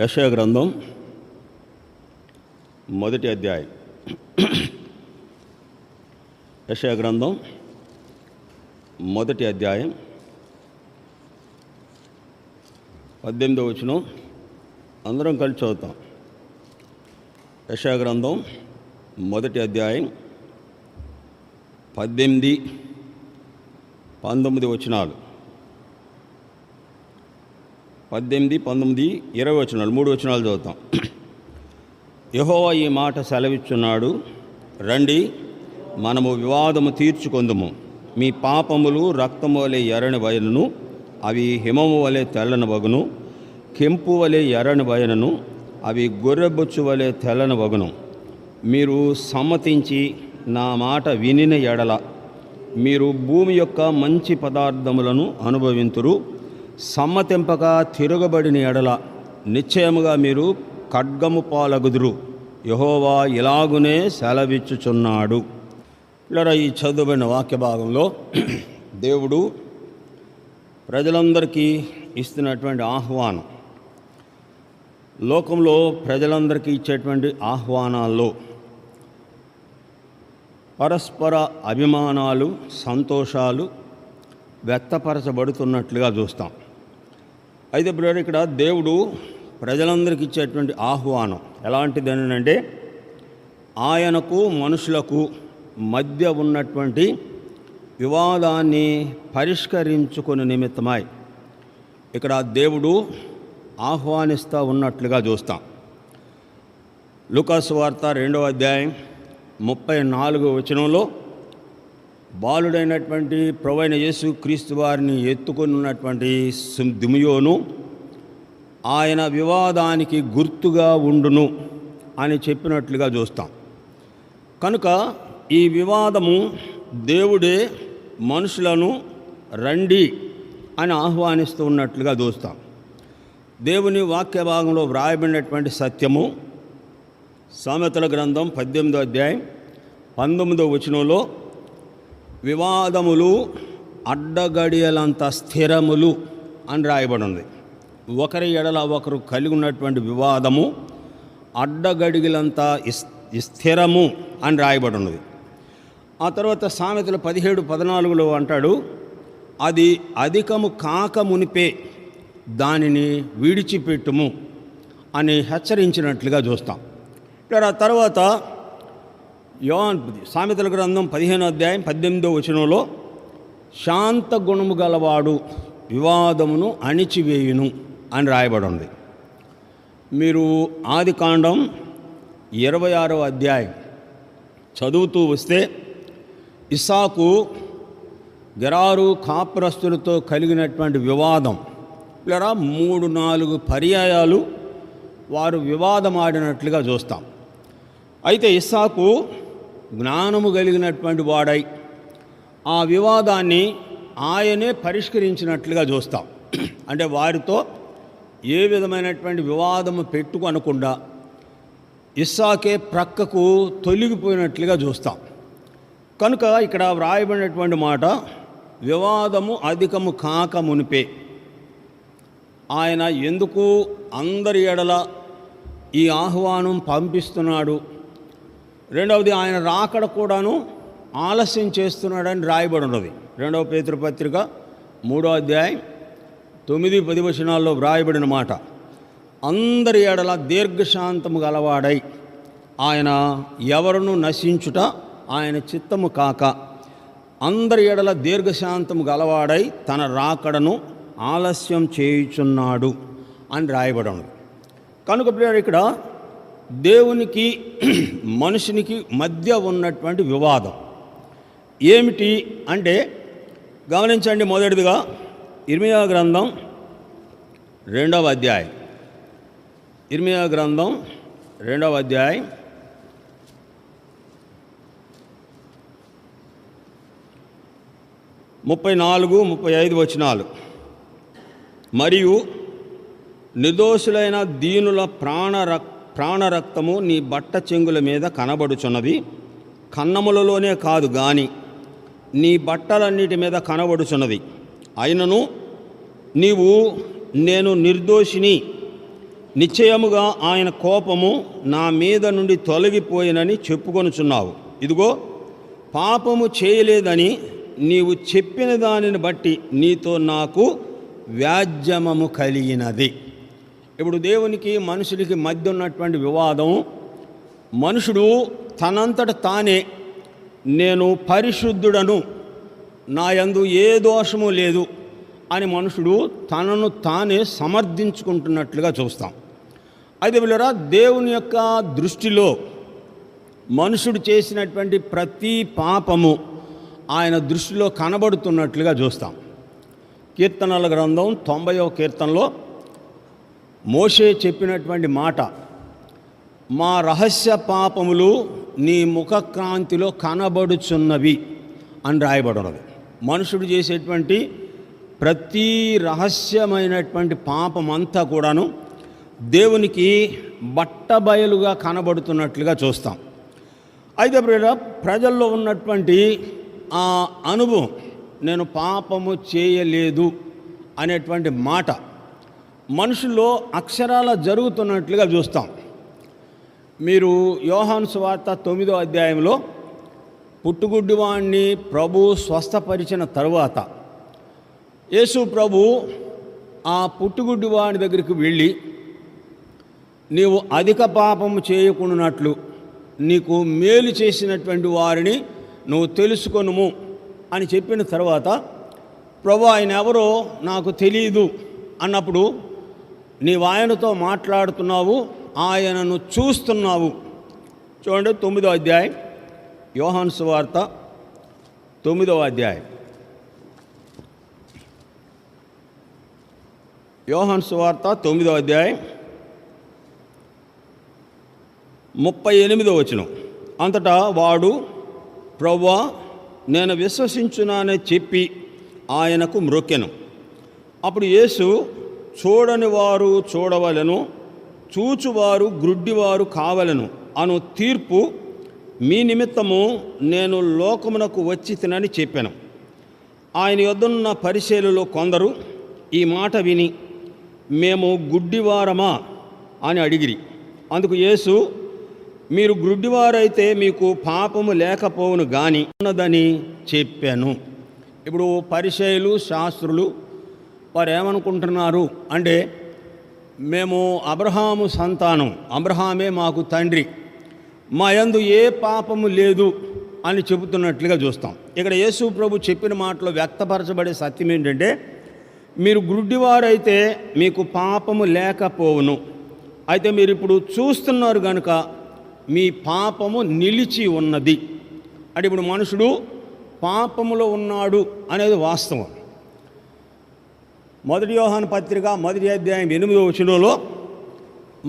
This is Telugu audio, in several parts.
యెషయా గ్రంథం మొదటి అధ్యాయం. యెషయా గ్రంథం మొదటి అధ్యాయం 18వ వచనం అందరం కలిసి చదువుతాం. యెషయా గ్రంథం మొదటి అధ్యాయం 18, 19 వచనాలు. 18, 19, 20 వచనాలు, 3 వచనాలు చదువుతాం. యెహోవా ఈ మాట సెలవిచ్చున్నాడు, రండి మనము వివాదము తీర్చుకొందుము. మీ పాపములు రక్తము వలె ఎర్రని బయలును, అవి హిమము వలె తెల్లని వగును. కెంపు వలె ఎర్రని బయలును, అవి గొర్రెబొచ్చు వలె తెల్లని వగును. మీరు సమ్మతించి నా మాట వినిన ఎడల మీరు భూమి యొక్క మంచి పదార్థములను అనుభవింతురు. సమ్మతింపక తిరగబడిన ఎడల నిశ్చయముగా మీరు ఖడ్గము పాలగుదురు. యెహోవా ఇలాగునే సెలవిచ్చుచున్నాడు. ఇలా ఈ చదువుబడిన వాక్య భాగంలో దేవుడు ప్రజలందరికీ ఇస్తున్నటువంటి ఆహ్వానం, లోకంలో ప్రజలందరికీ ఇచ్చేటువంటి ఆహ్వానాల్లో పరస్పర అభిమానాలు, సంతోషాలు వ్యక్తపరచబడుతున్నట్లుగా చూస్తాం. అయితే ఇప్పుడు ఇక్కడ దేవుడు ప్రజలందరికీ ఇచ్చేటువంటి ఆహ్వానం ఎలాంటిది అంటే, ఆయనకు మనుషులకు మధ్య ఉన్నటువంటి వివాదాన్ని పరిష్కరించుకునే నిమిత్తమై ఇక్కడ దేవుడు ఆహ్వానిస్తూ ఉన్నట్లుగా చూస్తాం. లూకాసు వార్త 2వ అధ్యాయం 34వ వచనంలో బాలుడైనటువంటి ప్రభువైన యేసు క్రీస్తు వారిని ఎత్తుకొని ఉన్నటువంటి దిమియోను ఆయన వివాదానికి గుర్తుగా ఉండును అని చెప్పినట్లుగా చూస్తాం. కనుక ఈ వివాదము దేవుడే మనుషులను రండి అని ఆహ్వానిస్తూ ఉన్నట్లుగా చూస్తాం. దేవుని వాక్య భాగంలో వ్రాయబడినటువంటి సత్యము సామెతల గ్రంథం 18వ అధ్యాయం 19వ వచనంలో వివాదములు అడ్డగడియలంత స్థిరములు అని రాయబడి ఉంది. ఒకరి ఎడల ఒకరు కలిగి ఉన్నటువంటి వివాదము అడ్డగడిగిలంతా స్థిరము అని రాయబడి ఉన్నది. ఆ తర్వాత సామెతలు 17:14 అంటాడు, అది అధికము కాక మునిపే దానిని విడిచిపెట్టుము అని హెచ్చరించినట్లుగా చూస్తాం. ఇక్కడ ఆ తర్వాత సామెతల గ్రంథం 15వ అధ్యాయం 18వ వచనంలో శాంత గుణము గలవాడు వివాదమును అణిచివేయును అని రాయబడి ఉంది. మీరు ఆదికాండం 26వ అధ్యాయం చదువుతూ వస్తే ఇస్సాకు గెరారు కాపురస్తులతో కలిగినటువంటి వివాదం ఇలా 3-4 పర్యాయాలు వారు వివాదమాడినట్లుగా చూస్తాం. అయితే ఇస్సాకు జ్ఞానము కలిగినటువంటి వాడై ఆ వివాదాన్ని ఆయనే పరిష్కరించినట్లుగా చూస్తాం. అంటే వారితో ఏ విధమైనటువంటి వివాదము పెట్టుకొనకుండా ఇస్సాకే ప్రక్కకు తొలగిపోయినట్లుగా చూస్తాం. కనుక ఇక్కడ వ్రాయబడినటువంటి మాట వివాదము అధికము కాక మునిపే ఆయన ఎందుకు అందరి ఎడల ఈ ఆహ్వానం పంపిస్తున్నాడు, రెండవది ఆయన రాకడ కూడాను ఆలస్యం చేస్తున్నాడని రాయబడి ఉన్నది. 2వ పేతురు పత్రిక 3వ అధ్యాయం 9-10 వచనాల్లో వ్రాయబడిన మాట, అందరి ఎడల దీర్ఘశాంతము గలవాడై ఆయన ఎవరును నశించుట ఆయన చిత్తము కాక అందరి ఎడల దీర్ఘశాంతము గలవాడై తన రాకడను ఆలస్యం చేయుచున్నాడు అని రాయబడి ఉన్నది. కనుక ఇక్కడ దేవునికి మనుషునికి మధ్య ఉన్నటువంటి వివాదం ఏమిటి అంటే గమనించండి. మొదటిదిగా ఇర్మియా గ్రంథం 2వ అధ్యాయం, ఇర్మియా గ్రంథం 2వ అధ్యాయం 34-35 వచనాలు. మరియు నిర్దోషులైన దీనుల ప్రాణరక్తము నీ బట్ట చెంగుల మీద కనబడుచున్నది, కన్నములలోనే కాదు గాని నీ బట్టలన్నిటి మీద కనబడుచున్నది. అయినను నీవు నేను నిర్దోషిని, నిశ్చయముగా ఆయన కోపము నా మీద నుండి తొలగిపోయినని చెప్పుకొనుచున్నావు. ఇదిగో, పాపము చేయలేదని నీవు చెప్పిన దానిని బట్టి నీతో నాకు వ్యాజ్యమము కలిగినది. ఇప్పుడు దేవునికి మనుషుడికి మధ్య ఉన్నటువంటి వివాదం, మనుషుడు తనంతట తానే నేను పరిశుద్ధుడను, నా యందు ఏ దోషము లేదు అని మనుషుడు తనను తానే సమర్థించుకుంటున్నట్లుగా చూస్తాం. అయితే వీళ్ళరా, దేవుని యొక్క దృష్టిలో మనుషుడు చేసినటువంటి ప్రతి పాపము ఆయన దృష్టిలో కనబడుతున్నట్లుగా చూస్తాం. కీర్తనల గ్రంథం 90వ కీర్తనలో మోషే చెప్పినటువంటి మాట, మా రహస్య పాపములు నీ ముఖక్రాంతిలో కనబడుచున్నవి అని రాయబడినది. మనుషుడు చేసేటువంటి ప్రతి రహస్యమైనటువంటి పాపమంతా కూడాను దేవునికి బట్టబయలుగా కనబడుతున్నట్లుగా చూస్తాం. అయితే ప్రజల్లో ఉన్నటువంటి ఆ అనుభవం, నేను పాపము చేయలేదు అనేటువంటి మాట మనుషుల్లో అక్షరాల జరుగుతున్నట్లుగా చూస్తాం. మీరు యోహాను సువార్త 9వ అధ్యాయంలో పుట్టుగుడ్డివాణ్ణి ప్రభు స్వస్థపరిచిన తరువాత యేసు ప్రభు ఆ పుట్టుగుడ్డివాడి దగ్గరికి వెళ్ళి, నీవు అధిక పాపము చేయకుండానట్లు నీకు మేలు చేసినటువంటి వారిని నువ్వు తెలుసుకొనుము అని చెప్పిన తర్వాత, ప్రభు ఆయన ఎవరో నాకు తెలియదు అన్నప్పుడు, నీవు ఆయనతో మాట్లాడుతున్నావు, ఆయనను చూస్తున్నావు. చూడండి, 9వ అధ్యాయం యోహాను సువార్త 9వ అధ్యాయం. యోహాను సువార్త 9వ అధ్యాయం 38వ వచనం. అంతటా వాడు, ప్రభువా, నేను విశ్వసించున్నానని చెప్పి ఆయనకు మ్రొక్కెను. అప్పుడు యేసు, చూడని వారు చూడవలెను, చూచువారు గ్రుడ్డివారు కావలెను అను తీర్పు మీ నిమిత్తము నేను లోకమునకు వచ్చి తినని చెప్పాను. ఆయన యొద్దనున్న పరిచయులలో కొందరు ఈ మాట విని, మేము గుడ్డివారమా అని అడిగిరి. అందుకు యేసు, మీరు గ్రుడ్డివారైతే మీకు పాపము లేకపోవును గాని ఉన్నదని చెప్పాను. ఇప్పుడు పరిచయులు, శాస్త్రులు వారు ఏమనుకుంటున్నారు అంటే, మేము అబ్రహాము సంతానం, అబ్రహామే మాకు తండ్రి, మా యందు ఏ పాపము లేదు అని చెబుతున్నట్లుగా చూస్తాం. ఇక్కడ యేసు ప్రభు చెప్పిన మాటలో వ్యక్తపరచబడే సత్యం ఏంటంటే, మీరు గుడ్డివారైతే మీకు పాపము లేకపోవును, అయితే మీరు ఇప్పుడు చూస్తున్నారు కనుక మీ పాపము నిలిచి ఉన్నది. అంటే ఇప్పుడు మనుషుడు పాపములో ఉన్నాడు అనేది వాస్తవం. 1 యోహాను పత్రిక 1వ అధ్యాయం 8వ వచనంలో,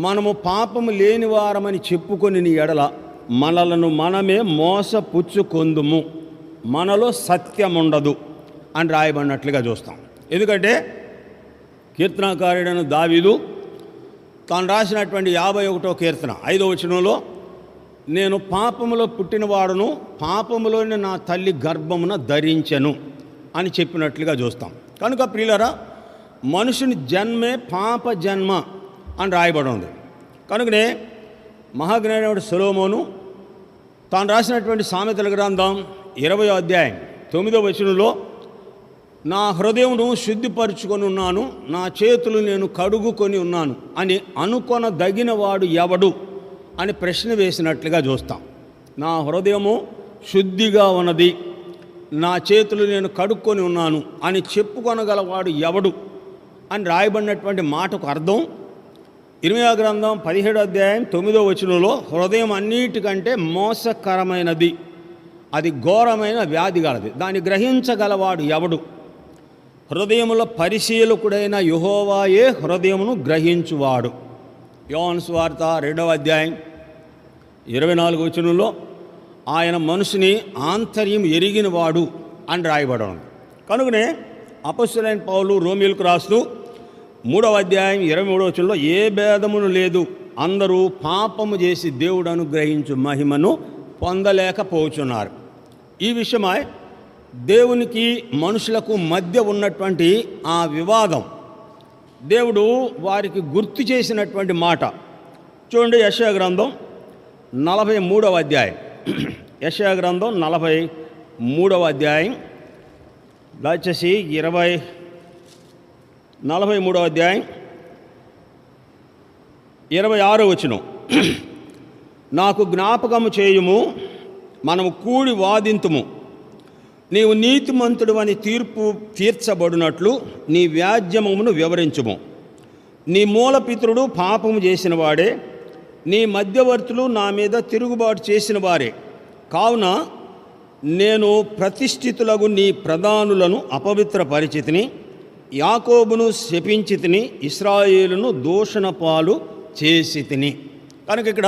మనము పాపము లేని వారమని చెప్పుకొని నీ ఎడల మనలను మనమే మోసపుచ్చుకొందుము, మనలో సత్యం ఉండదు అని రాయబడినట్లుగా చూస్తాం. ఎందుకంటే కీర్తనాకారుడైన దావీదు తాను రాసినటువంటి 51వ కీర్తన 5వ వచనంలో, నేను పాపములో పుట్టినవాడును, పాపములోని నా తల్లి గర్భమున ధరించెను అని చెప్పినట్లుగా చూస్తాం. కనుక ప్రియులారా, మనుషుని జన్మే పాప జన్మ అని రాయబడి ఉంది. కనుకనే మహాజ్ఞానుడు సొలొమోను తాను రాసినటువంటి సామెతల గ్రంథం 20వ అధ్యాయం 9వ వచనంలో, నా హృదయమును శుద్ధిపరుచుకొని ఉన్నాను, నా చేతులు నేను కడుగుకొని ఉన్నాను అని అనుకొనదగిన వాడు ఎవడు అని ప్రశ్న వేసినట్లుగా చూస్తాం. నా హృదయము శుద్ధిగా ఉన్నది, నా చేతులు నేను కడుక్కొని ఉన్నాను అని చెప్పుకొనగలవాడు ఎవడు అని రాయబడినటువంటి మాటకు అర్థం, ఇర్మీయా గ్రంథం 17వ అధ్యాయం 9వ వచనంలో, హృదయం అన్నిటికంటే మోసకరమైనది, అది ఘోరమైన వ్యాధి గలది, దాన్ని గ్రహించగలవాడు ఎవడు? హృదయములో పరిశీలకుడైన యెహోవాయే హృదయమును గ్రహించువాడు. యోహాను సువార్త 2వ అధ్యాయం 24వ వచనంలో, ఆయన మనుషుని ఆంతర్యం ఎరిగినవాడు అని రాయబడి ఉంది. కనుకనే అపొస్తలుడైన పౌలు రోమీయులకు రాస్తూ 3వ అధ్యాయం 23వ వచనంలో, ఏ భేదమును లేదు, అందరూ పాపము చేసి దేవుడు అనుగ్రహించు మహిమను పొందలేకపోతున్నారు. ఈ విషయమై దేవునికి మనుషులకు మధ్య ఉన్నటువంటి ఆ వివాదం దేవుడు వారికి గుర్తు చేసినటువంటి మాట చూడండి. యెషయా గ్రంథం 43వ అధ్యాయం. యెషయా గ్రంథం 43వ అధ్యాయం, దయచేసి 43వ అధ్యాయం 26వ వచనం. నాకు జ్ఞాపకము చేయుము, మనము కూడి వాదింతుము. నీవు నీతిమంతుడు అని తీర్పు తీర్చబడినట్లు నీ వ్యాజ్యమును వివరించుము. నీ మూలపితరుడు పాపము చేసిన వాడే, నీ మధ్యవర్తులు నా మీద తిరుగుబాటు చేసిన వారే. కావున నేను ప్రతిష్ఠితులకు నీ ప్రధానులను అపవిత్రపరిచితిని, యాకోబును శపించితిని, ఇశ్రాయేలును దూషణ పాలు చేసి తిని. కనుక ఇక్కడ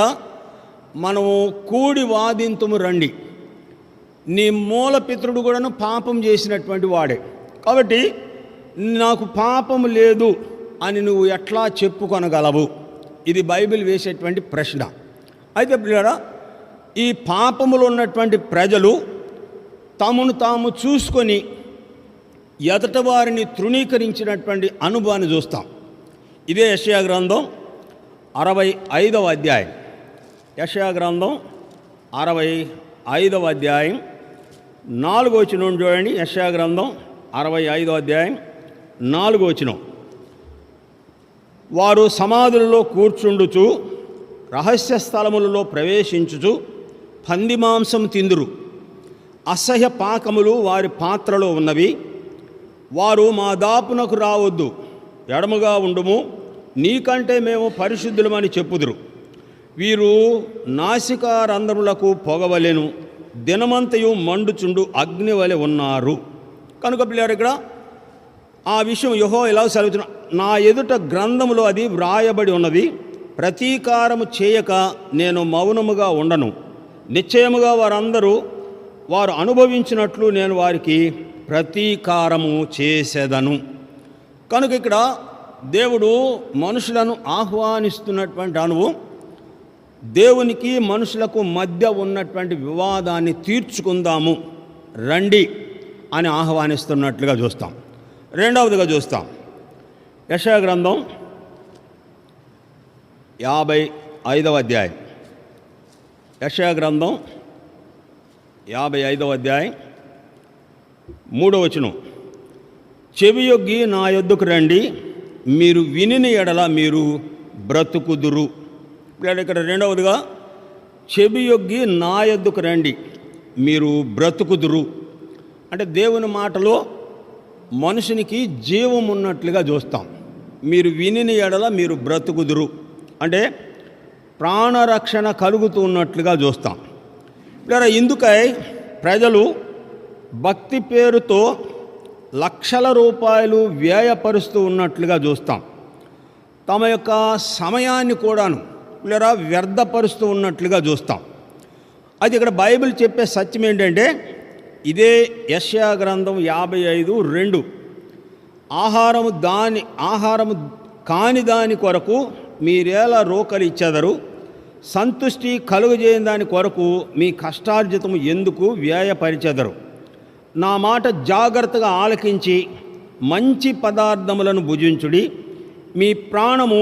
మనము కూడి వాదింతుము రండి. నీ మూలపితరుడు కూడాను పాపం చేసినటువంటి వాడే, కాబట్టి నాకు పాపము లేదు అని నువ్వు ఎట్లా చెప్పుకొనగలవు? ఇది బైబిల్ వేసేటువంటి ప్రశ్న. అయితే పిల్లరా, ఈ పాపములో ఉన్నటువంటి ప్రజలు తమను తాము చూసుకొని ఎదట వారిని తృణీకరించినటువంటి అనుభవాన్ని చూస్తాం. ఇదే యెషయా గ్రంథం 65వ అధ్యాయం. యెషయా గ్రంథం 65వ అధ్యాయం 4వ వచనం చూడండి. యెషయా గ్రంథం 65వ అధ్యాయం 4వ వచనం. వారు సమాధులలో కూర్చుండుచు, రహస్య స్థలములలో ప్రవేశించుచు పంది మాంసం తిందురు. అసహ్య పాకములు వారి పాత్రలో ఉన్నవి. వారు మా దాపునకు రావద్దు, ఎడముగా ఉండుము, నీకంటే మేము పరిశుద్ధులమని చెప్పుదురు. వీరు నాసికారంధ్రములకు పొగవలెను, దినమంతయు మండుచుండు అగ్ని వలె ఉన్నారు. కనుక పిల్లలు ఇక్కడ ఆ విషయం యెహోవా ఇలా సెలవుతున్నా, నా ఎదుట గ్రంథములో అది వ్రాయబడి ఉన్నది. ప్రతీకారము చేయక నేను మౌనముగా ఉండను. నిశ్చయముగా వారు అనుభవించినట్లు నేను వారికి ప్రతీకారము చేసేదను. కనుక ఇక్కడ దేవుడు మనుషులను ఆహ్వానిస్తున్నటువంటి అనుభవం, దేవునికి మనుషులకు మధ్య ఉన్నటువంటి వివాదాన్ని తీర్చుకుందాము రండి అని ఆహ్వానిస్తున్నట్లుగా చూస్తాం. రెండవదిగా చూస్తాం, యెషయా గ్రంథం 55వ అధ్యాయం. యెషయా గ్రంథం 55వ అధ్యాయం 3వ వచనం. చెవియొగ్గి నా యొద్దకు రండి, మీరు వినిన ఎడల మీరు బ్రతుకుదురు. ఇక్కడ రెండవదిగా చెవియొగ్గి నా యొద్దకు రండి, మీరు బ్రతుకుదురు అంటే దేవుని మాటలో మనుషునికి జీవం ఉన్నట్లుగా చూస్తాం. మీరు వినిన ఎడల మీరు బ్రతుకుదురు అంటే ప్రాణరక్షణ కలుగుతూ ఉన్నట్లుగా చూస్తాం. ఇలా ఇందుకై ప్రజలు భక్తి పేరుతో లక్షల రూపాయలు వ్యయపరుస్తూ ఉన్నట్లుగా చూస్తాం. తమ యొక్క సమయాన్ని కూడాను లేదా వ్యర్థపరుస్తూ ఉన్నట్లుగా చూస్తాం. అది ఇక్కడ బైబిల్ చెప్పే సత్యం ఏంటంటే, ఇదే యెషయా గ్రంథం 55:2, ఆహారము కాని దాని కొరకు మీరేలా రోకలు ఇచ్చెదరు, సంతుష్టి కలుగజేయని దాని కొరకు మీ కష్టార్జితము ఎందుకు వ్యయపరిచెదరు. నా మాట జాగ్రత్తగా ఆలకించి మంచి పదార్థములను భుజించుడి, మీ ప్రాణము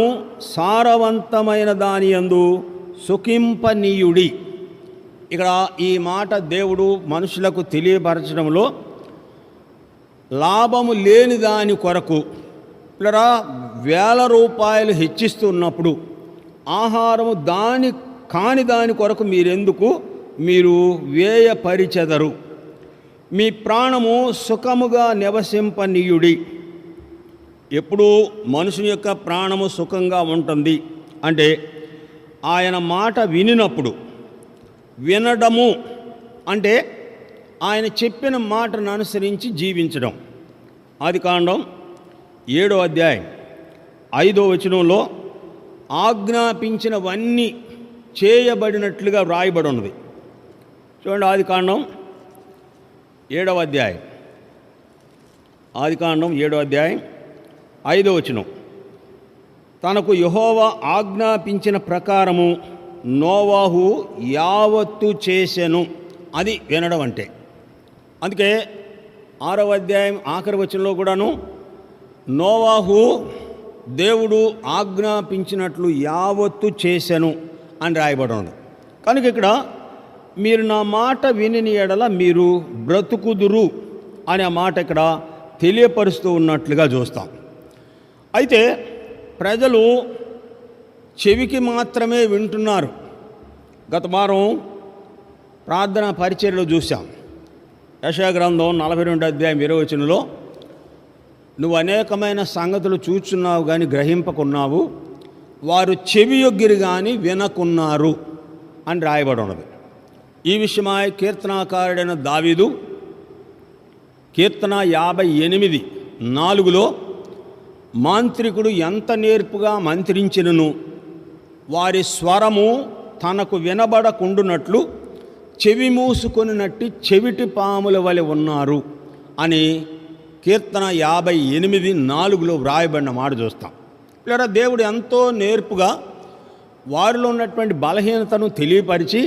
సారవంతమైన దాని యందు సుఖింపనీయుడి. ఇక్కడ ఈ మాట దేవుడు మనుషులకు తెలియపరచడంలో లాభము లేని దాని కొరకు ఇలా వేల రూపాయలు హెచ్చిస్తున్నప్పుడు ఆహారము కాని దాని కొరకు మీరు వ్యయపరిచెదరు. మీ ప్రాణము సుఖముగా నివసింపనీయుడి. ఎప్పుడు మనుషుని యొక్క ప్రాణము సుఖంగా ఉంటుంది అంటే ఆయన మాట వినినప్పుడు. వినడము అంటే ఆయన చెప్పిన మాటను అనుసరించి జీవించడం. ఆదికాండం 7వ అధ్యాయం 5వ వచనంలో ఆజ్ఞాపించినవన్నీ చేయబడినట్లుగా వ్రాయబడి ఉన్నది. చూడండి, ఆదికాండం 7వ అధ్యాయం 5వ వచనం. తనకు యెహోవా ఆజ్ఞాపించిన ప్రకారము నోవాహు యావత్తు చేసెను. అది వినడం అంటే. అందుకే 6వ అధ్యాయం ఆఖరి వచనంలో కూడాను నోవాహు దేవుడు ఆజ్ఞాపించినట్లు యావత్తు చేశాను అని రాయబడి ఉంది. కనుక ఇక్కడ మీరు నా మాట విని ఎడల మీరు బ్రతుకుదురు అనే మాట ఇక్కడ తెలియపరుస్తూ ఉన్నట్లుగా చూస్తాం. అయితే ప్రజలు చెవికి మాత్రమే వింటున్నారు. గత వారం ప్రార్థన పరిచర్యలో చూసాం. యెషయా గ్రంథం 42 అధ్యాయం 20 వచనంలో నువ్వు అనేకమైన సంగతులు చూచున్నావు కానీ గ్రహింపకున్నావు, వారు చెవి యొగ్గిరి కానీ వినకున్నారు అని రాయబడి ఉన్నది. ఈ విషయమై కీర్తనాకారుడైన దావీదు కీర్తన 58:4 మాంత్రికుడు ఎంత నేర్పుగా మంత్రించినను వారి స్వరము తనకు వినబడకుండునట్లు చెవి మూసుకొనినట్టి చెవిటి పాముల వలె ఉన్నారు అని కీర్తన 58:4 వ్రాయబడిన మాట చూస్తాం. లేదా దేవుడు ఎంతో నేర్పుగా వారిలో ఉన్నటువంటి బలహీనతను తెలియపరిచి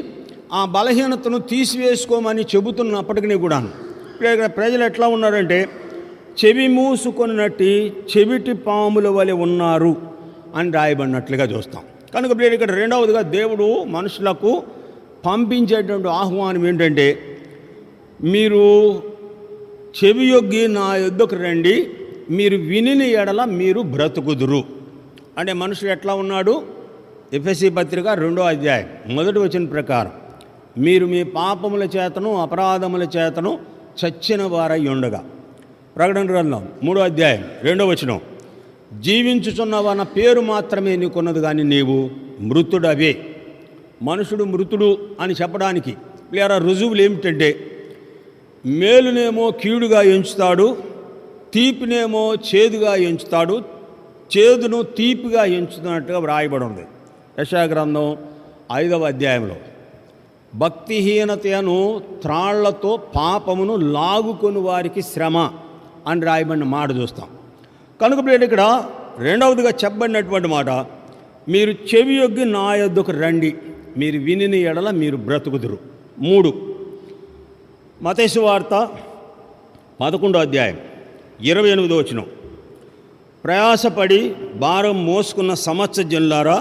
ఆ బలహీనతను తీసివేసుకోమని చెబుతున్నప్పటికీ కూడాను ఇక్కడ ప్రజలు ఎట్లా ఉన్నారంటే చెవి మూసుకొనినట్టి చెవిటి పాముల వలె ఉన్నారు అని రాయబడినట్లుగా చూస్తాం. కనుక ఇక్కడ రెండవదిగా దేవుడు మనుషులకు పంపించేటువంటి ఆహ్వానం ఏంటంటే, మీరు చెవి యొగ్గి నా యొద్దకు రండి, మీరు విని ఎడల మీరు బ్రతుకుదురు. అంటే మనుషుడు ఎట్లా ఉన్నాడు? ఎఫెసీ పత్రిక 2వ అధ్యాయం 1వ వచనం ప్రకారం మీరు మీ పాపముల చేతను అపరాధముల చేతను చచ్చిన వారై ఉండగా. ప్రకటన గ్రంథం 3వ అధ్యాయం 2వ వచనం జీవించుచున్నవన్న పేరు మాత్రమే నీకున్నది కానీ నీవు మృతుడవే. మనుషుడు మృతుడు అని చెప్పడానికి లేదా రుజువులు ఏమిటంటే, మేలునేమో కీడుగా ఎంచుతాడు, తీపినేమో చేదుగా ఎంచుతాడు, చేదును తీపిగా ఎంచుతున్నట్టుగా వ్రాయబడి ఉంది యెషయా గ్రంథం 5వ అధ్యాయంలో. భక్తిహీనతను త్రాళ్లతో పాపమును లాగుకొని వారికి శ్రమ అని రాయబడిన మాట చూస్తాం. కనుక ఇక్కడ రెండవదిగా చెప్పబడినటువంటి మాట, మీరు చెవి యొగ్గి నా యొద్దకు రండి, మీరు విని ఎడల మీరు బ్రతుకుదురు. 3 మత్తయి సువార్త 11వ అధ్యాయం 28వ వచనం ప్రయాసపడి భారం మోసుకున్న సమస్త జనులారా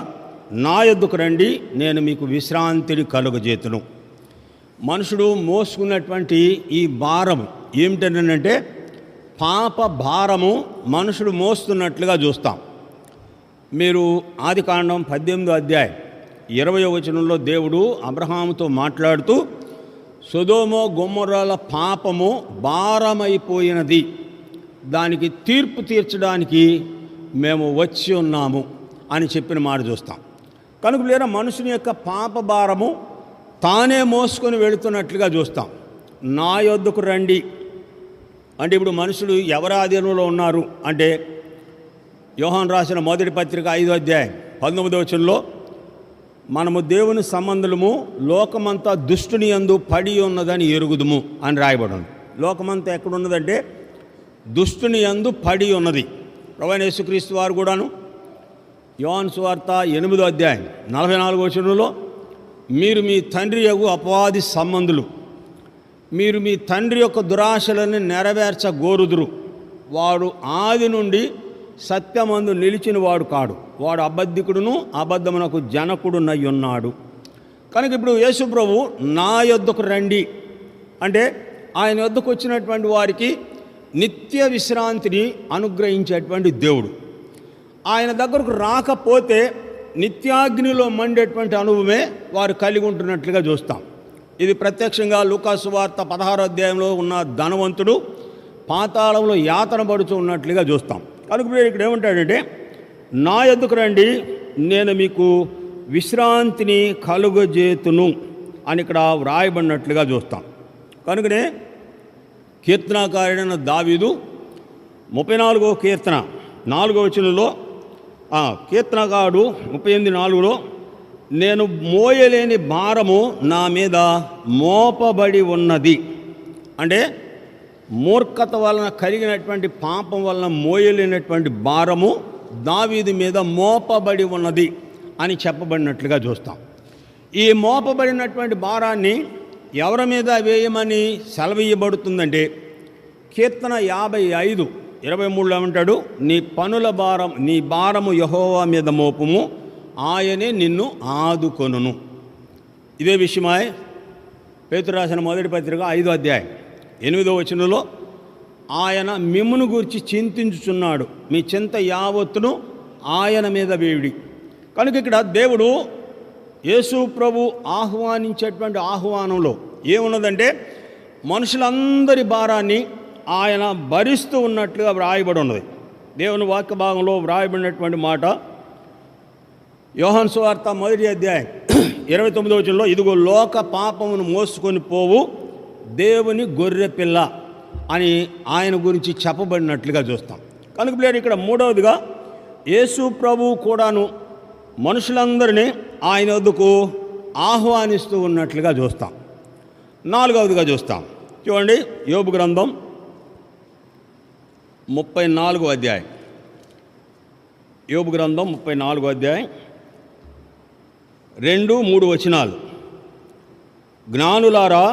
నా యొద్దకు రండి, నేను మీకు విశ్రాంతిని కలుగజేతును. మనుషుడు మోసుకున్నటువంటి ఈ భారం ఏమిటంటే పాప భారము మనుషుడు మోస్తున్నట్లుగా చూస్తాం. మీరు ఆదికాండం 18వ అధ్యాయం 20వ వచనంలో దేవుడు అబ్రహాముతో మాట్లాడుతూ సొదొమ గొమొర్రాల పాపము భారమైపోయినది, దానికి తీర్పు తీర్చడానికి మేము వచ్చి ఉన్నాము అని చెప్పిన మాట చూస్తాం. కనుక లేదా మనుషుని యొక్క పాప భారము తానే మోసుకొని వెళుతున్నట్లుగా చూస్తాం. నా యొద్దకు రండి అంటే ఇప్పుడు మనుషులు ఎవరి ఆధీనంలో ఉన్నారు అంటే, యోహాను రాసిన మొదటి పత్రిక 5వ అధ్యాయం 19వ వచనంలో మనము దేవుని సంబంధులము లోకమంతా దుష్టుని యందు పడి ఉన్నదని ఎరుగుదుము అని రాయబడి ఉంది. లోకమంతా ఎక్కడున్నదంటే దుష్టుని యందు పడి ఉన్నది. ప్రభువైన యేసుక్రీస్తు వారు కూడాను యోహాను సువార్త 8వ అధ్యాయం 44వ వచనంలో మీరు మీ తండ్రి యగు అపవాది సంబంధులు, మీరు మీ తండ్రి యొక్క దురాశలను నెరవేర్చగోరుదురు, వాడు ఆది నుండి సత్యమందు నిలిచిన వాడు కాడు, వాడు అబద్ధికుడును అబద్ధమునకు జనకుడునై ఉన్నాడు. కనుక ఇప్పుడు యేసు ప్రభు నా యొద్దకు రండి అంటే ఆయన యొద్దకు వచ్చినటువంటి వారికి నిత్య విశ్రాంతిని అనుగ్రహించేటువంటి దేవుడు. ఆయన దగ్గరకు రాకపోతే నిత్యాగ్నిలో మండేటువంటి అనుభవమే వారు కలిగి ఉంటున్నట్లుగా చూస్తాం. ఇది ప్రత్యక్షంగా లూకాసు వార్త 16వ అధ్యాయంలో ఉన్న ధనవంతుడు పాతాళంలో యాతన పడుతూ ఉన్నట్లుగా చూస్తాం. కనుక ఇక్కడ ఏమంటాడంటే, నా యొద్దకు రండి, నేను మీకు విశ్రాంతిని కలుగజేతును అని ఇక్కడ వ్రాయబడినట్లుగా చూస్తాం. కనుకనే కీర్తనాకారుడైన దావీదు 34వ కీర్తన 4వ వచనంలో కీర్తనకారుడు 38:4లో నేను మోయలేని భారము నా మీద మోపబడి ఉన్నది అంటే మూర్ఖత వలన కలిగినటువంటి పాపం వలన మోయలేనటువంటి భారము దావీదు మీద మోపబడి ఉన్నది అని చెప్పబడినట్లుగా చూస్తాం. ఈ మోపబడినటువంటి భారాన్ని ఎవరి మీద వేయమని సెలవీయబడుతుందంటే, కీర్తన 55 23లో ఏమంటాడు? నీ పనుల భారం, నీ భారము యెహోవా మీద మోపుము, ఆయనే నిన్ను ఆదుకొనును. ఇదే విషయమై పేతురు రాసిన మొదటి పత్రిక 5వ అధ్యాయం 8వ వచనంలో ఆయన మిమ్మును గూర్చి చింతించుచున్నాడు, మీ చింత యావత్తును ఆయన మీద వేయుడి. కనుక ఇక్కడ దేవుడు యేసు ప్రభు ఆహ్వానించేటువంటి ఆహ్వానంలో ఏమున్నదంటే మనుషులందరి భారాన్ని ఆయన భరిస్తూ ఉన్నట్లుగా వ్రాయబడి ఉన్నది. దేవుని వాక్య భాగంలో వ్రాయబడినటువంటి మాట యోహాను సువార్త 1వ అధ్యాయం 29వ వచనంలో, ఇదిగో లోక పాపమును మోసుకొని పోవు దేవుని గొర్రె పిల్ల అని ఆయన గురించి చెప్పబడినట్లుగా చూస్తాం. కనుక ప్లేయర్ ఇక్కడ మూడవదిగా యేసు ప్రభువు కూడాను మనుషులందరినీ ఆయన వద్దకు ఆహ్వానిస్తూ ఉన్నట్లుగా చూస్తాం. 4వదిగా చూస్తాం. చూడండి, యోబు గ్రంథం 34వ అధ్యాయం. యోబు గ్రంథం 34వ అధ్యాయం 2-3 వచనాలు. జ్ఞానులారా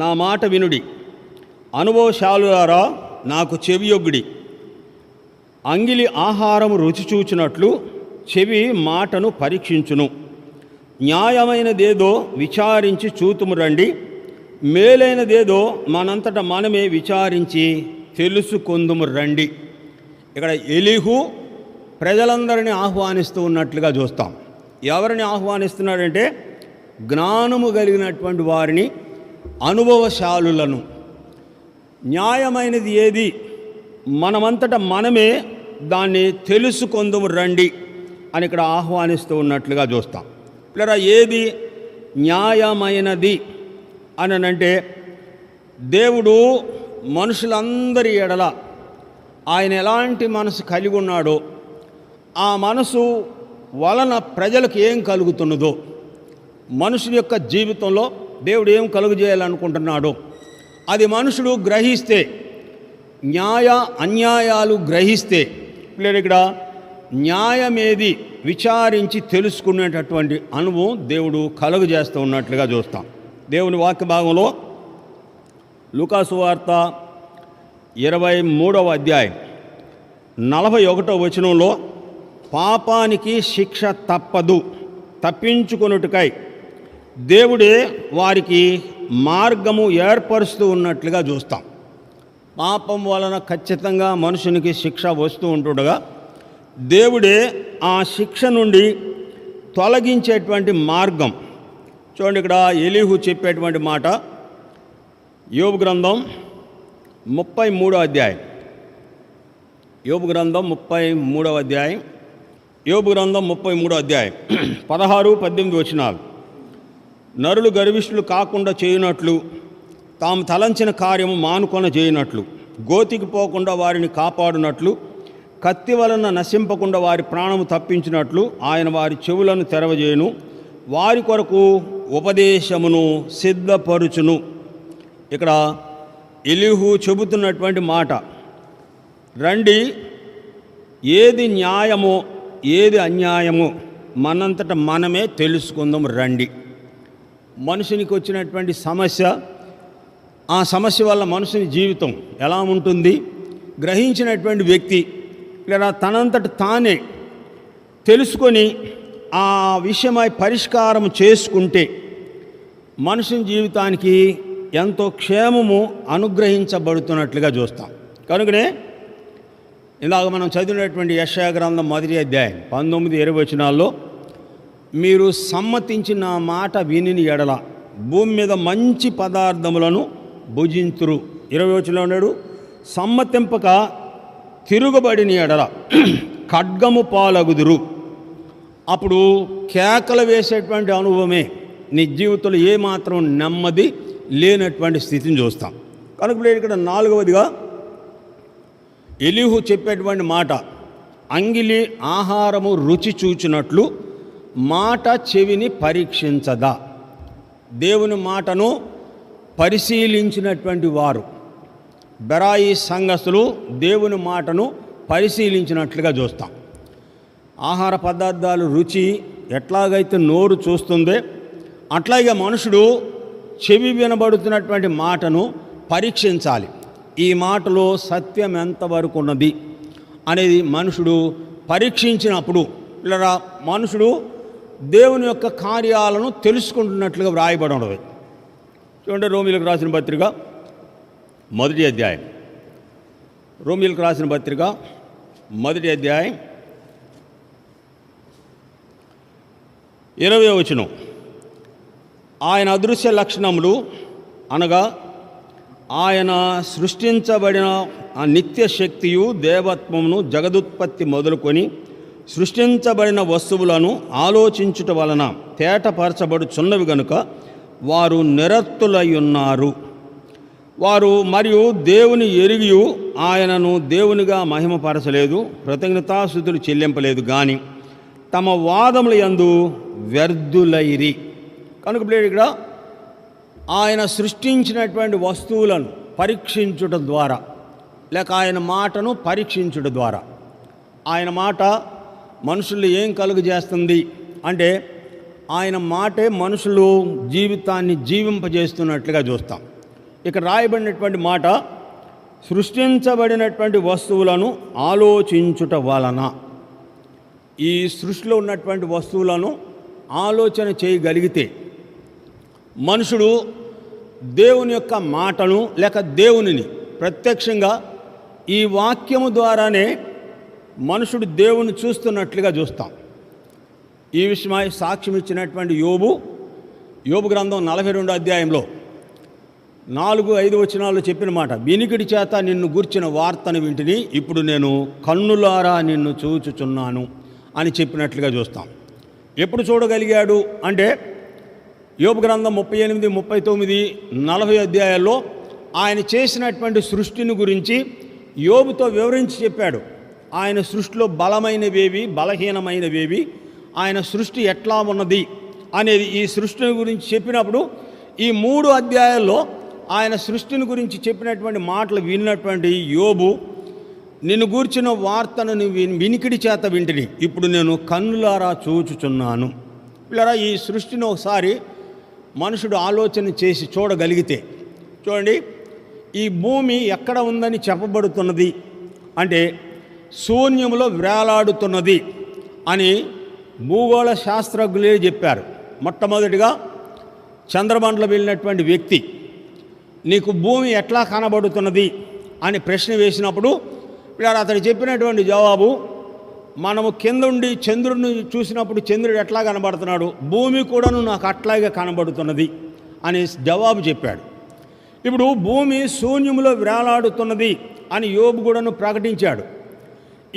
నా మాట వినుడి, అనుభవశాలులారా నాకు చెవియొగ్గుడి. అంగిలి ఆహారము రుచి చూచినట్లు చెవి మాటను పరీక్షించును. న్యాయమైనదేదో విచారించి చూతుము రండి, మేలైనదేదో మనంతట మనమే విచారించి తెలుసుకొందుము రండి. ఇక్కడ ఎలీహు ప్రజలందరినీ ఆహ్వానిస్తూ ఉన్నట్లుగా చూస్తాం. ఎవరిని ఆహ్వానిస్తున్నాడంటే జ్ఞానము కలిగినటువంటి వారిని, అనుభవశాలులను. న్యాయమైనది ఏది, మనమంతట మనమే దాన్ని తెలుసుకొందుము రండి అని ఇక్కడ ఆహ్వానిస్తూ ఉన్నట్లుగా చూస్తాం. ఇలా ఏది న్యాయమైనది అని అంటే దేవుడు మనుషులందరి ఎడల ఆయన ఎలాంటి మనసు కలిగి ఉన్నాడో, ఆ మనసు వలన ప్రజలకు ఏం కలుగుతున్నదో, మనుషుని యొక్క జీవితంలో దేవుడు ఏం కలుగజేయాలనుకుంటున్నాడో అది మనుషుడు గ్రహిస్తే, న్యాయ అన్యాయాలు గ్రహిస్తే, లేదా ఇక్కడ న్యాయమేది విచారించి తెలుసుకునేటటువంటి అనుభవం దేవుడు కలుగజేస్తూ ఉన్నట్లుగా చూస్తాం. దేవుని వాక్య భాగంలో లూకాసు వార్త 23వ అధ్యాయం 41వ వచనంలో, పాపానికి శిక్ష తప్పదు, తప్పించుకొనుటకై దేవుడే వారికి మార్గము ఏర్పరుస్తూ ఉన్నట్లుగా చూస్తాం. పాపం వలన ఖచ్చితంగా మనుషునికి శిక్ష వస్తూ ఉంటుండగా దేవుడే ఆ శిక్ష నుండి తొలగించేటువంటి మార్గం. చూడండి, ఇక్కడ ఎలీహు చెప్పేటువంటి మాట యోబు గ్రంథం 33వ అధ్యాయం. యోబు గ్రంథం 33వ అధ్యాయం. యోబు గ్రంథం 33వ అధ్యాయం 16-18 వచనాలు. నరులు గర్విష్ఠులు కాకుండా చేయునట్లు, తాము తలంచిన కార్యము మానుకొన చేయనట్లు, గోతికి పోకుండా వారిని కాపాడునట్లు, కత్తి వలన నశింపకుండా వారి ప్రాణము తప్పించినట్లు ఆయన వారి చెవులను తెరవజేయును, వారి కొరకు ఉపదేశమును సిద్ధపరుచును. ఇక్కడ ఎలీహు చెబుతున్నటువంటి మాట, రండి, ఏది న్యాయమో ఏది అన్యాయమో మనంతట మనమే తెలుసుకుందాం రండి. మనుషునికి వచ్చినటువంటి సమస్య, ఆ సమస్య వల్ల మనుషుని జీవితం ఎలా ఉంటుంది, గ్రహించినటువంటి వ్యక్తి లేదా తనంతట తానే తెలుసుకొని ఆ విషయమై పరిష్కారం చేసుకుంటే మనుషుని జీవితానికి ఎంతో క్షేమము అనుగ్రహించబడుతున్నట్లుగా చూస్తాం. కనుకనే ఇందాక మనం చదివినటువంటి యెషయా గ్రంథం 1వ అధ్యాయం 19-20 వచనాల్లో, మీరు సమ్మతించిన మాట విని ఎడల భూమి మీద మంచి పదార్థములను భుజింతురు. 20వ వచనంలో ఉన్నాడు, సమ్మతింపక తిరుగుబడిన ఎడల ఖడ్గము పాలగుదురు. అప్పుడు కేకలు వేసేటువంటి అనుభవమే, నీ జీవితంలో ఏమాత్రం నెమ్మది లేనటువంటి స్థితిని చూస్తాం. కనుక ఇక్కడ 4వదిగా ఎలీహు చెప్పేటువంటి మాట, అంగిలి ఆహారము రుచి చూచినట్లు మాట చెవిని పరీక్షించదా. దేవుని మాటను పరిశీలించినటువంటి వారు, బెరాయి సంఘస్థులు దేవుని మాటను పరిశీలించినట్లుగా చూస్తాం. ఆహార పదార్థాలు రుచి ఎట్లాగైతే నోరు చూస్తుందో అట్లాగే మనుషుడు చెవి వినబడుతున్నటువంటి మాటను పరీక్షించాలి. ఈ మాటలో సత్యం ఎంతవరకు ఉన్నది అనేది మనుషుడు పరీక్షించినప్పుడు ఇలా మనుషుడు దేవుని యొక్క కార్యాలను తెలుసుకుంటున్నట్లుగా వ్రాయబడి ఉన్నది. చూడండి, రోమీయులకు రాసిన పత్రిక 1వ అధ్యాయం. రోమీయులకు రాసిన పత్రిక 1వ అధ్యాయం 20వ వచనం. ఆయన అదృశ్య లక్షణములు అనగా ఆయన సృష్టించబడిన ఆ నిత్య శక్తియు దేవత్వమును జగదుత్పత్తి మొదలుకొని సృష్టించబడిన వస్తువులను ఆలోచించుట వలన తేటపరచబడుచున్నవి గనుక వారు నిరర్తులై ఉన్నారు. వారు మరియు దేవుని ఎరిగియు ఆయనను దేవునిగా మహిమపరచలేదు, కృతజ్ఞతాస్తుతులు చెల్లింపలేదు కానీ తమ వాదముల యందు వ్యర్థులైరి. కనుక ఇక్కడ ఆయన సృష్టించినటువంటి వస్తువులను పరీక్షించుట ద్వారా లేక ఆయన మాటను పరీక్షించుట ద్వారా, ఆయన మాట మనుషులు ఏం కలుగజేస్తుంది అంటే ఆయన మాటే మనుషులు జీవితాన్ని జీవింపజేస్తున్నట్లుగా చూస్తాం. ఇక్కడ రాయబడినటువంటి మాట సృష్టించబడినటువంటి వస్తువులను ఆలోచించుట వలన, ఈ సృష్టిలో ఉన్నటువంటి వస్తువులను ఆలోచన చేయగలిగితే మనుషుడు దేవుని యొక్క మాటను లేక దేవునిని ప్రత్యక్షంగా ఈ వాక్యము ద్వారానే మనుషుడు దేవుని చూస్తున్నట్లుగా చూస్తాం. ఈ విషయమై సాక్ష్యం ఇచ్చినటువంటి యోబు గ్రంథం 42వ అధ్యాయంలో 4-5 వచనాలు చెప్పిన మాట, వినికిడి చేత నిన్ను గూర్చిన వార్తను వింటిని, ఇప్పుడు నేను కన్నులారా నిన్ను చూచుచున్నాను అని చెప్పినట్లుగా చూస్తాం. ఎప్పుడు చూడగలిగాడు అంటే యోబు గ్రంథం 38, 39, 40 అధ్యాయాల్లో ఆయన చేసినటువంటి సృష్టిని గురించి యోబుతో వివరించి చెప్పాడు. ఆయన సృష్టిలో బలమైనవేవి, బలహీనమైనవేవి, ఆయన సృష్టి ఎట్లా ఉన్నది అనేది ఈ సృష్టిని గురించి చెప్పినప్పుడు ఈ 3 అధ్యాయాల్లో ఆయన సృష్టిని గురించి చెప్పినటువంటి మాటలు విన్నటువంటి యోబు, నిన్ను గూర్చిన వార్తను వినికిడి చేత వింటిని, ఇప్పుడు నేను కన్నులారా చూచుచున్నాను. ఇలా ఈ సృష్టిని ఒకసారి మనుషుడు ఆలోచన చేసి చూడగలిగితే, చూడండి, ఈ భూమి ఎక్కడ ఉందని చెప్పబడుతున్నది అంటే శూన్యములో వేలాడుతున్నది అని భూగోళ శాస్త్రజ్ఞులే చెప్పారు. మొట్టమొదటిగా చంద్రమండలం వెళ్ళినటువంటి వ్యక్తి నీకు భూమి ఎట్లా కనబడుతున్నది అని ప్రశ్న వేసినప్పుడు అతడు చెప్పినటువంటి జవాబు, మనము కింద ఉండి చంద్రుడిని చూసినప్పుడు చంద్రుడు ఎట్లా కనబడుతున్నాడు, భూమి కూడాను నాకు అట్లాగే కనబడుతున్నది అని జవాబు చెప్పాడు. ఇప్పుడు భూమి శూన్యములో వేలాడుతున్నది అని యోబు కూడాను ప్రకటించాడు.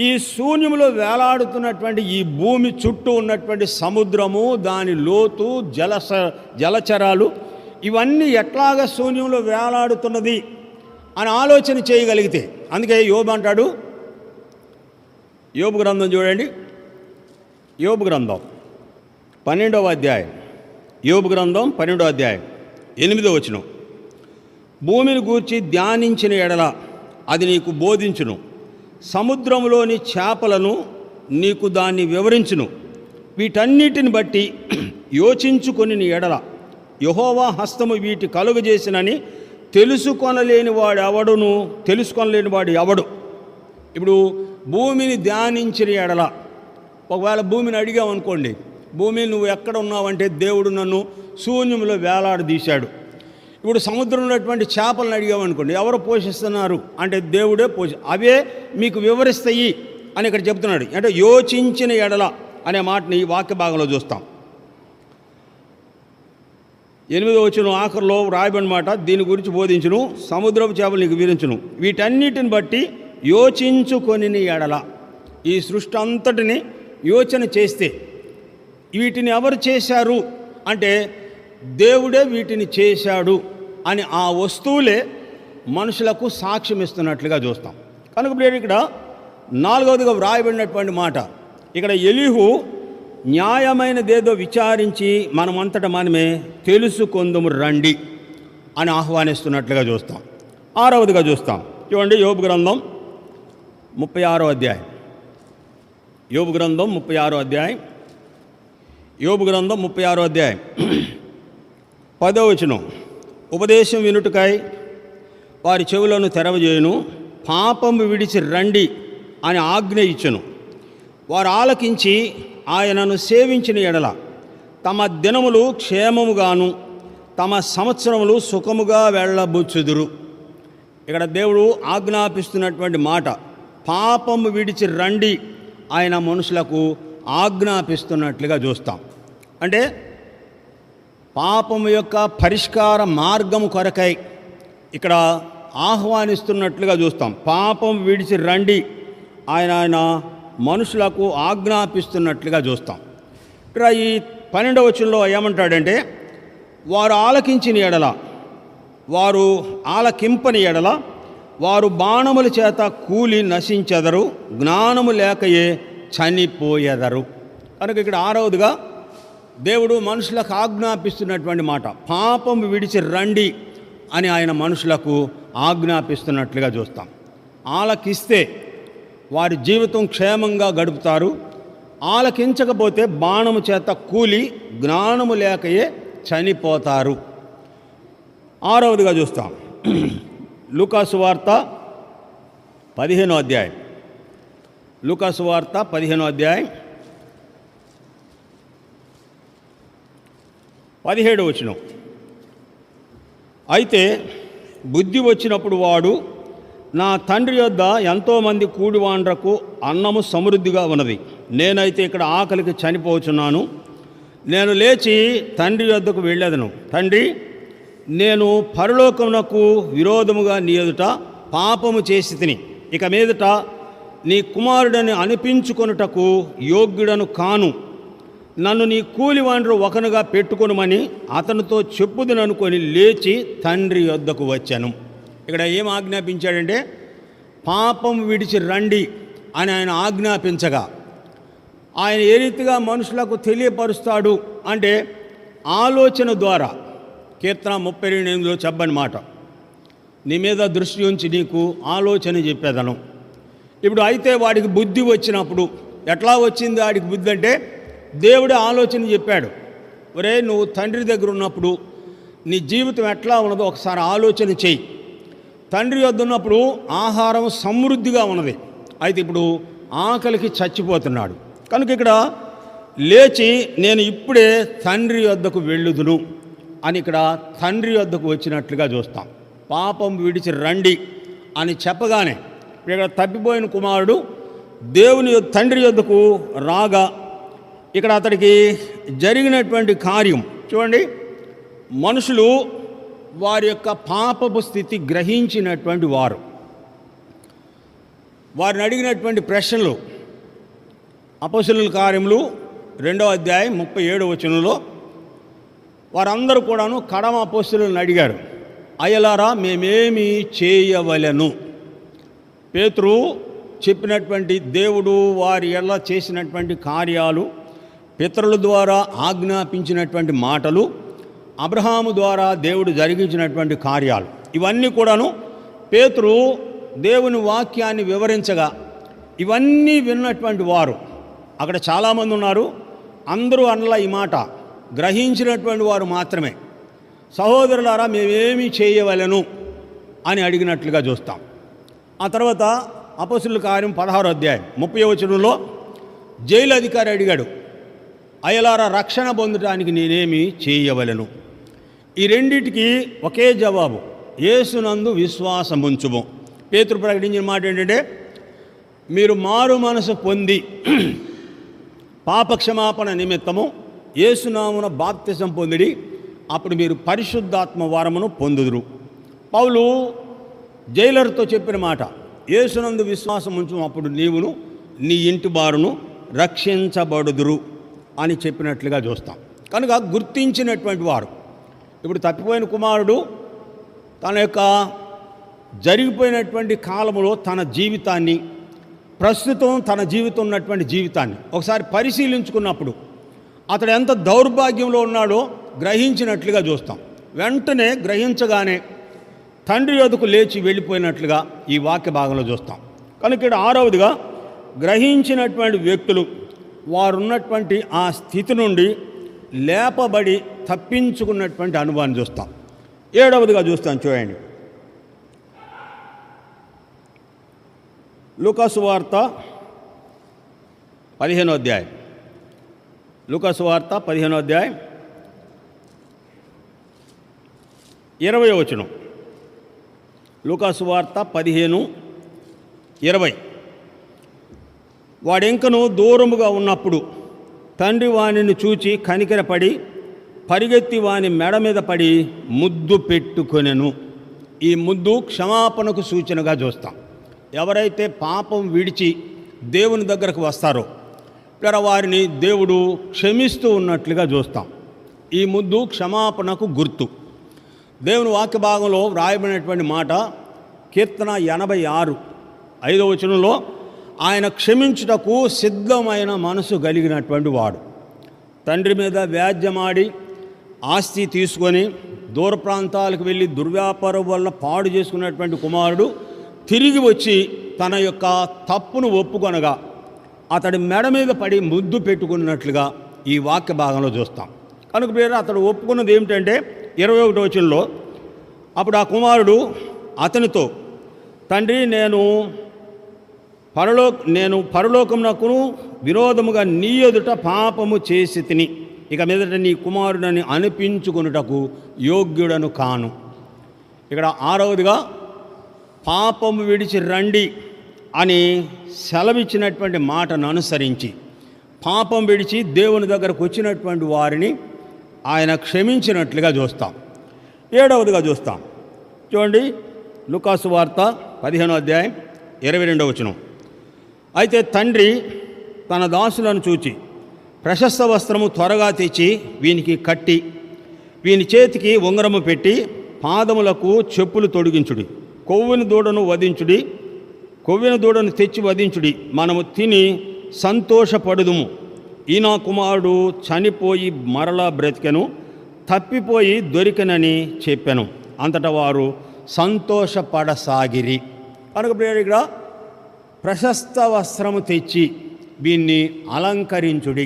ఈ శూన్యములో వేలాడుతున్నటువంటి ఈ భూమి చుట్టూ ఉన్నటువంటి సముద్రము, దాని లోతు, జలచరాలు ఇవన్నీ ఎట్లాగా శూన్యంలో వేలాడుతున్నది అని ఆలోచన చేయగలిగితే, అందుకే యోబు అంటాడు, యోబు గ్రంథం చూడండి, యోబు గ్రంథం 12వ అధ్యాయం, యోబు గ్రంథం 12వ అధ్యాయం 8వ వచనం, భూమిని గూర్చి ధ్యానించిన ఎడల అది నీకు బోధించును, సముద్రంలోని చేపలను నీకు దాన్ని వివరించును, వీటన్నిటిని బట్టి యోచించుకొని నీ ఎడల యెహోవా హస్తము వీటి కలుగజేసినని తెలుసుకొనలేని వాడు ఎవడు. ఇప్పుడు భూమిని ధ్యానించిన ఎడల, ఒకవేళ భూమిని అడిగామనుకోండి, భూమి నువ్వు ఎక్కడ ఉన్నావంటే దేవుడు నన్ను శూన్యంలో వేలాడదీశాడు. ఇప్పుడు సముద్రంలో ఉన్నటువంటి చేపలను అడిగామనుకోండి, ఎవరు పోషిస్తున్నారు అంటే దేవుడే అవే మీకు వివరిస్తాయి అని ఇక్కడ చెప్తున్నాడు. అంటే యోచించిన ఎడల అనే మాటని ఈ వాక్య భాగంలో చూస్తాం. 8వ వచనం ఆఖరిలో రాయబడిన మాట, దీని గురించి బోధించును, సముద్రపు చేపలు నీకు వివరించును, వీటన్నిటిని బట్టి యోచించుకొని ఎడల. ఈ సృష్టి అంతటిని యోచన చేస్తే వీటిని ఎవరు చేశారు అంటే దేవుడే వీటిని చేశాడు అని ఆ వస్తువులే మనుషులకు సాక్ష్యం ఇస్తున్నట్లుగా చూస్తాం. కనుక ఇక్కడ 4వదిగా వ్రాయబడినటువంటి మాట, ఇక్కడ ఎలీహు న్యాయమైనదేదో విచారించి మనమంతట మనమే తెలుసుకొందుము రండి అని ఆహ్వానిస్తున్నట్లుగా చూస్తాం. 6వదిగా చూస్తాం, చూడండి, యోబు గ్రంథం 36వ అధ్యాయం, యోబు గ్రంథం 36వ అధ్యాయం, యోబు గ్రంథం 36వ అధ్యాయం 10వ వచనం, ఉపదేశం వినుటకై వారి చెవులను తెరవజేయును, పాపము విడిచి రండి అని ఆజ్ఞ ఇచ్చును. వారు ఆలకించి ఆయనను సేవించిన ఎడల తమ దినములు క్షేమముగాను తమ సంవత్సరములు సుఖముగా వెళ్ళబుచ్చుదురు. ఇక్కడ దేవుడు ఆజ్ఞాపిస్తున్నటువంటి మాట, పాపము విడిచి రండి ఆయన మనుషులకు ఆజ్ఞాపిస్తున్నట్లుగా చూస్తాం. అంటే పాపము యొక్క పరిష్కార మార్గము కొరకై ఇక్కడ ఆహ్వానిస్తున్నట్లుగా చూస్తాం. పాపం విడిచి రండి ఆయన మనుషులకు ఆజ్ఞాపిస్తున్నట్లుగా చూస్తాం. ఇక్కడ ఈ 12వ వచనంలో ఏమంటాడంటే, వారు ఆలకించిన ఎడల, వారు ఆలకింపని ఎడల వారు బాణముల చేత కూలి నశించెదరు, జ్ఞానము లేకయే చనిపోయెదరు. కనుక ఇక్కడ 6వదిగా దేవుడు మనుషులకు ఆజ్ఞాపిస్తున్నటువంటి మాట, పాపం విడిచి రండి అని ఆయన మనుషులకు ఆజ్ఞాపిస్తున్నట్లుగా చూస్తాం. ఆలకిస్తే వారి జీవితం క్షేమంగా గడుపుతారు, ఆలకించకపోతే బాణము చేత కూలి జ్ఞానము లేకయే చనిపోతారు. 6వదిగా చూస్తాం లూకాసు వార్త 15వ అధ్యాయం. లూకాసు వార్త 15వ అధ్యాయం 17వ వచనం. అయితే బుద్ధి వచ్చినప్పుడు వాడు, నా తండ్రి యొద్ద ఎంతోమంది కూడివాండ్రకు అన్నము సమృద్ధిగా ఉన్నది, నేనైతే ఇక్కడ ఆకలికి చనిపోతున్నాను. నేను లేచి తండ్రి యొద్దకు వెళ్ళేదను. తండ్రి, నేను పరలోకమునకు విరోధముగా నీ ఎదుట పాపము చేసి తిని, ఇక మీదట నీ కుమారుడని అనిపించుకొనుటకు యోగ్యుడను కాను. నన్ను నీ కూలివాండ్రు ఒకనుగా పెట్టుకొనుమని అతనితో చెప్పుదుననుకొని లేచి తండ్రి యొద్దకు వచ్చాను. ఇక్కడ ఏం ఆజ్ఞాపించాడంటే, పాపం విడిచి రండి అని ఆయన ఆజ్ఞాపించగా, ఆయన ఏ రీతిగా మనుషులకు తెలియపరుస్తాడు అంటే ఆలోచన ద్వారా. కీర్తన 32:8 చెప్పని మాట, నీ మీద దృష్టి ఉంచి నీకు ఆలోచన చెప్పేదను. ఇప్పుడు అయితే వాడికి బుద్ధి వచ్చినప్పుడు, ఎట్లా వచ్చింది వాడికి బుద్ధి అంటే, దేవుడే ఆలోచన చెప్పాడు. ఒరే, నువ్వు తండ్రి దగ్గర ఉన్నప్పుడు నీ జీవితం ఎట్లా ఉన్నదో ఒకసారి ఆలోచన చెయ్యి. తండ్రి వద్ద ఉన్నప్పుడు ఆహారం సమృద్ధిగా ఉన్నది, అయితే ఇప్పుడు ఆకలికి చచ్చిపోతున్నాడు. కనుక ఇక్కడ లేచి నేను ఇప్పుడే తండ్రి వద్దకు వెళ్ళుదును అని ఇక్కడ తండ్రి వద్దకు వచ్చినట్లుగా చూస్తాం. పాపం విడిచి రండి అని చెప్పగానే ఇక్కడ తప్పిపోయిన కుమారుడు దేవుని తండ్రి వద్దకు రాగా, ఇక్కడ అతడికి జరిగినటువంటి కార్యం చూడండి. మనుషులు వారి యొక్క పాపపు స్థితి గ్రహించినటువంటి వారు, వారిని అడిగినటువంటి ప్రశ్నలు అపోస్తలుల కార్యములు 2వ అధ్యాయం 37వ వచనంలో వారందరూ కూడాను కడమ అపోస్తలులను అడిగారు, అయ్యలారా మేమేమి చేయవలెను? పేతురు చెప్పినటువంటి దేవుడు వారి ఎడల చేసినటువంటి కార్యాలు, పితరుల ద్వారా ఆజ్ఞాపించినటువంటి మాటలు, అబ్రహాము ద్వారా దేవుడు జరిగించినటువంటి కార్యాలు, ఇవన్నీ కూడాను పేతురు దేవుని వాక్యాన్ని వివరించగా ఇవన్నీ విన్నటువంటి వారు అక్కడ చాలామంది ఉన్నారు. అందరూ అనలా ఈ మాట, గ్రహించినటువంటి వారు మాత్రమే సహోదరులారా మేమేమి చేయవలెను అని అడిగినట్లుగా చూస్తాం. ఆ తర్వాత అపోస్తలుల కార్యం 16వ అధ్యాయం 30వ వచనంలో జైలు అధికారి అడిగాడు, అయ్యలారా రక్షణ పొందడానికి నేనేమి చేయవలెను? ఈ రెండిటికి ఒకే జవాబు, యేసునందు విశ్వాసముంచుము. పేతురు ప్రకటించిన మాట ఏంటంటే, మీరు మారు మనసు పొంది పాపక్షమాపణ నిమిత్తము యేసునామున బాప్తిసం పొందిడి, అప్పుడు మీరు పరిశుద్ధాత్మ వరమును పొందుదురు. పౌలు జైలర్తో చెప్పిన మాట, యేసునందు విశ్వాసం ఉంచు, అప్పుడు నీవును నీ ఇంటి బారును రక్షించబడుదురు అని చెప్పినట్లుగా చూస్తాం. కనుక గుర్తించినటువంటి వారు, ఇప్పుడు తప్పిపోయిన కుమారుడు తన యొక్క జరిగిపోయినటువంటి కాలంలో తన జీవితాన్ని, ప్రస్తుతం తన జీవితం ఉన్నటువంటి జీవితాన్ని ఒకసారి పరిశీలించుకున్నప్పుడు అతడు ఎంత దౌర్భాగ్యంలో ఉన్నాడో గ్రహించినట్లుగా చూస్తాం. వెంటనే గ్రహించగానే తండ్రి యొద్దకు లేచి వెళ్ళిపోయినట్లుగా ఈ వాక్య భాగంలో చూస్తాం. కనుక ఇక్కడ 6వదిగా గ్రహించినటువంటి వ్యక్తులు వారున్నటువంటి ఆ స్థితి నుండి లేపబడి తప్పించుకున్నటువంటి అనుభవాన్ని చూస్తాం. 7వదిగా చూస్తాం చూడండి. లూకాసు వార్త 15వ అధ్యాయం. లూకాసు వార్త 15వ అధ్యాయం 20వ వచనం. లూకాసు వార్త 15:20. వాడెంకను దూరముగా ఉన్నప్పుడు తండ్రి వానిని చూచి కనికరపడి పరిగెత్తి వాని మెడ మీద పడి ముద్దు పెట్టుకొనెను. ఈ ముద్దు క్షమాపణకు సూచనగా చూస్తాం. ఎవరైతే పాపం విడిచి దేవుని దగ్గరకు వస్తారో వారిని దేవుడు క్షమిస్తూ ఉన్నట్లుగా చూస్తాం. ఈ ముద్దు క్షమాపణకు గుర్తు. దేవుని వాక్య భాగంలో వ్రాయబడినటువంటి మాట కీర్తన 86:5వ వచనంలో, ఆయన క్షమించుటకు సిద్ధమైన మనసు కలిగినటువంటి వాడు. తండ్రి మీద వ్యాజ్యమాడి ఆస్తి తీసుకొని దూర ప్రాంతాలకు వెళ్ళి దుర్వ్యాపారం వల్ల పాడు చేసుకున్నటువంటి కుమారుడు తిరిగి వచ్చి తన యొక్క తప్పును ఒప్పుకొనగా అతడి మెడ మీద పడి ముద్దు పెట్టుకున్నట్లుగా ఈ వాక్య భాగంలో చూస్తాం. కనుక అతడు ఒప్పుకున్నది ఏమిటంటే 21వ వచనంలో, అప్పుడు ఆ కుమారుడు అతనితో, తండ్రి నేను పరలోకమునకును విరోధముగా నీ ఎదుట పాపము చేసి తిని ఇక మీదట నీ కుమారుడని అనిపించుకొనుటకు యోగ్యుడను కాను. ఇక్కడ 6వదిగా పాపము విడిచి రండి అని సెలవిచ్చినటువంటి మాటను అనుసరించి పాపం విడిచి దేవుని దగ్గరకు వచ్చినటువంటి వారిని ఆయన క్షమించినట్లుగా చూస్తాం. 7వదిగా చూస్తాం. చూడండి, లూకాసు వార్త 15వ అధ్యాయం 22వ వచనం. అయితే తండ్రి తన దాసులను చూచి ప్రశస్త వస్త్రము త్వరగా తెచ్చి వీనికి కట్టి వీని చేతికి ఉంగరము పెట్టి పాదములకు చెప్పులు తొడిగించుడి, కొవ్విన దూడను తెచ్చి వధించుడి, మనము తిని సంతోషపడుదుము. ఈయన కుమారుడు చనిపోయి మరలా బ్రతికెను, తప్పిపోయి దొరికెనని చెప్పాను. అంతటా వారు సంతోషపడసాగిరి. కనుక ఇక్కడ ప్రశస్త వస్త్రము తెచ్చి వీన్ని అలంకరించుడి.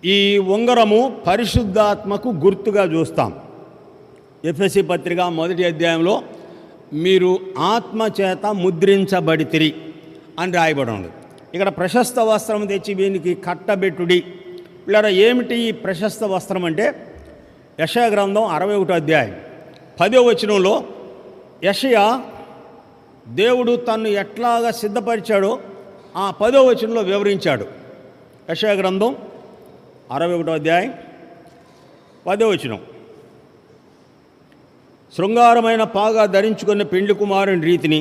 ఈ ఉంగరము పరిశుద్ధాత్మకు గుర్తుగా చూస్తాం. ఎఫెసీ పత్రిక 1వ అధ్యాయంలో మీరు ఆత్మచేత ముద్రించబడితిరి అని రాయబడి ఉంది. ఇక్కడ ప్రశస్త వస్త్రం తెచ్చి వీనికి కట్టబెట్టుడి. ఇలా ఏమిటి ఈ ప్రశస్త వస్త్రం అంటే, యెషయా గ్రంథం 61వ అధ్యాయం 10వ వచనంలో యెషయా దేవుడు తన్ను ఎట్లాగా సిద్ధపరిచాడో ఆ 10వ వచనంలో వివరించాడు. యెషయా గ్రంథం 61వ అధ్యాయం 10వ వచనం, శృంగారమైన పాగా ధరించుకున్న పెండ్లి కుమారుని రీతిని,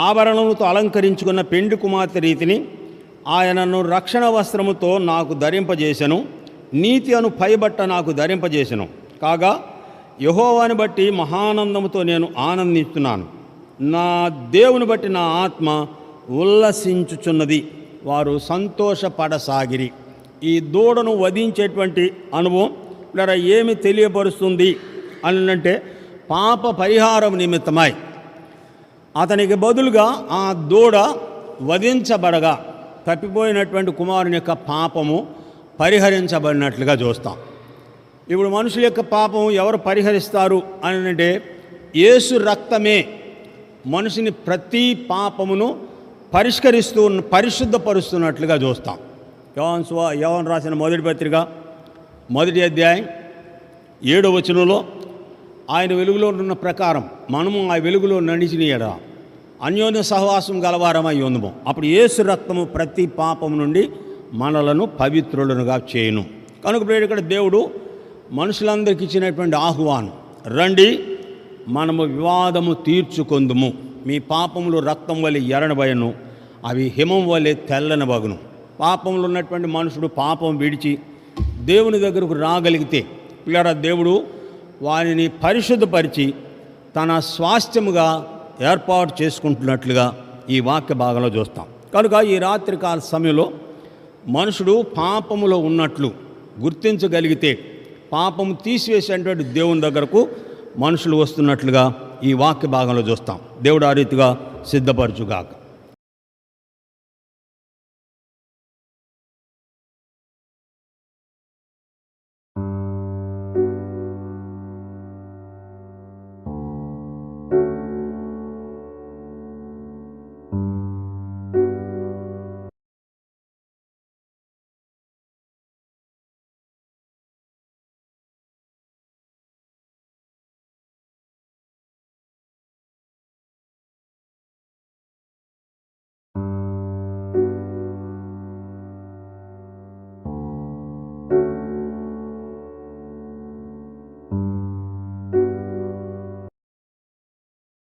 ఆభరణములతో అలంకరించుకున్న పెండ్లి కుమార్తె రీతిని ఆయనను రక్షణ వస్త్రముతో నాకు ధరింపజేసెను, నీతి అను పైబట్ట నాకు ధరింపజేసెను. కాగా యెహోవాని బట్టి మహానందముతో నేను ఆనందిస్తున్నాను, నా దేవుని బట్టి నా ఆత్మ ఉల్లసించుచున్నది. వారు సంతోషపడసాగిరి. ఈ దూడను వధించేటువంటి అనుభవం ఇలా ఏమి తెలియపరుస్తుంది అని అంటే, పాప పరిహారం నిమిత్తమై అతనికి బదులుగా ఆ దూడ వధించబడగా తప్పిపోయినటువంటి కుమారుని యొక్క పాపము పరిహరించబడినట్లుగా చూస్తాం. ఇప్పుడు మనుషుల యొక్క పాపం ఎవరు పరిహరిస్తారు అని అంటే, యేసు రక్తమే మనిషిని ప్రతి పాపమును పరిశుద్ధపరుస్తున్నట్లుగా చూస్తాం. యోహాను రాసిన మొదటి పత్రిక 1వ అధ్యాయం 7వ వచనంలో, ఆయన వెలుగులో ఉన్న ప్రకారం మనము ఆ వెలుగులో నడిచిన ఎడల అన్యోన్య సహవాసం గలవారమై ఉందుము. అప్పుడు యేసు రక్తము ప్రతి పాపం నుండి మనలను పవిత్రులనుగా చేయును. కనుక ఇక్కడ దేవుడు మనుషులందరికీ ఇచ్చినటువంటి ఆహ్వానం, రండి మనము వివాదము తీర్చుకొందుము. మీ పాపములు రక్తం వలె ఎర్రనబయను, అవి హిమం వలె తెల్లనబగును. పాపంలో ఉన్నటువంటి మనుషుడు పాపం విడిచి దేవుని దగ్గరకు రాగలిగితే పిల్లరా దేవుడు వారిని పరిశుద్ధపరిచి తన స్వాస్థ్యముగా ఏర్పాటు చేసుకుంటున్నట్లుగా ఈ వాక్య భాగంలో చూస్తాం. కనుక ఈ రాత్రికాల సమయంలో మనుషుడు పాపములో ఉన్నట్లు గుర్తించగలిగితే పాపము తీసివేసేటువంటి దేవుని దగ్గరకు మనుషులు వస్తున్నట్లుగా ఈ వాక్య భాగంలో చూస్తాం. దేవుడు ఆ రీతిగా సిద్ధపరచుగాక.